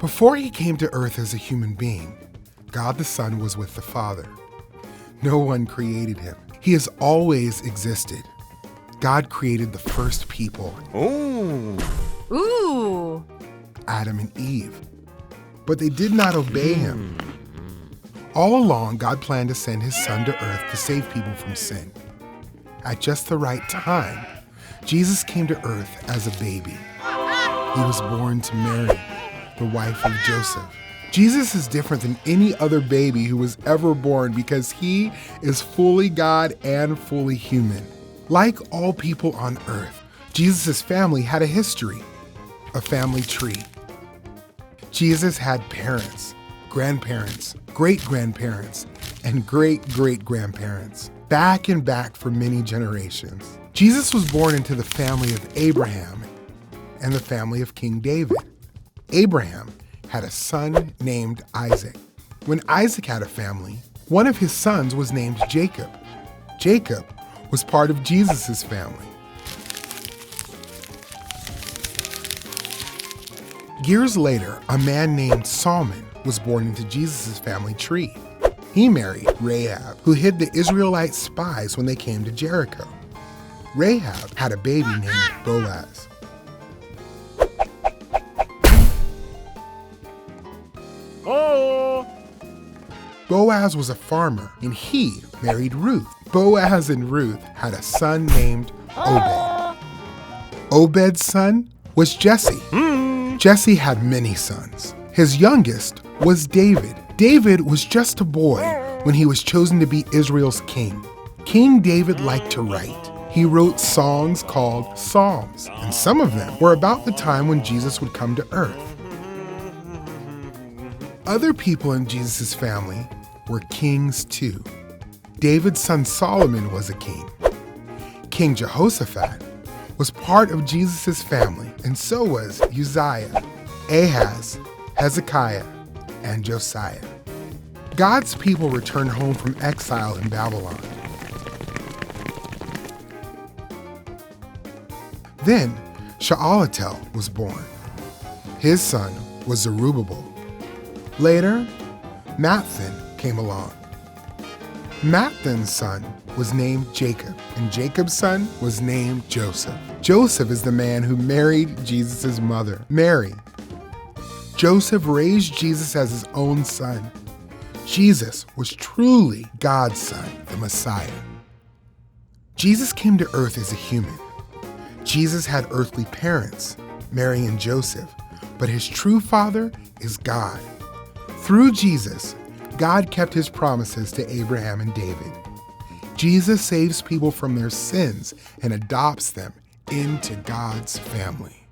Before he came to earth as a human being, God the Son was with the Father. No one created him. He has always existed. God created the first people, Ooh. Adam and Eve, but they did not obey him. All along, God planned to send his Son to earth to save people from sin. At just the right time, Jesus came to earth as a baby. He was born to Mary, the wife of Joseph. Jesus is different than any other baby who was ever born because he is fully God and fully human. Like all people on earth, Jesus' family had a history, a family tree. Jesus had parents, grandparents, great-grandparents, and great-great-grandparents, back and back for many generations. Jesus was born into the family of Abraham and the family of King David. Abraham had a son named Isaac. When Isaac had a family, one of his sons was named Jacob. Jacob was part of Jesus' family. Years later, a man named Solomon was born into Jesus' family tree. He married Rahab, who hid the Israelite spies when they came to Jericho. Rahab had a baby named Boaz. Boaz was a farmer, and he married Ruth. Boaz and Ruth had a son named Obed. Obed's son was Jesse. Jesse had many sons. His youngest was David. David was just a boy when he was chosen to be Israel's king. King David liked to write. He wrote songs called Psalms, and some of them were about the time when Jesus would come to earth. Other people in Jesus' family were kings too. David's son Solomon was a king. King Jehoshaphat was part of Jesus' family, and so was Uzziah, Ahaz, Hezekiah, and Josiah. God's people returned home from exile in Babylon. Then Shealtiel was born. His son was Zerubbabel. Later, Matthan came along. Matthan's son was named Jacob, and Jacob's son was named Joseph. Joseph is the man who married Jesus' mother, Mary. Joseph raised Jesus as his own son. Jesus was truly God's son, the Messiah. Jesus came to earth as a human. Jesus had earthly parents, Mary and Joseph, but his true father is God. Through Jesus, God kept his promises to Abraham and David. Jesus saves people from their sins and adopts them into God's family.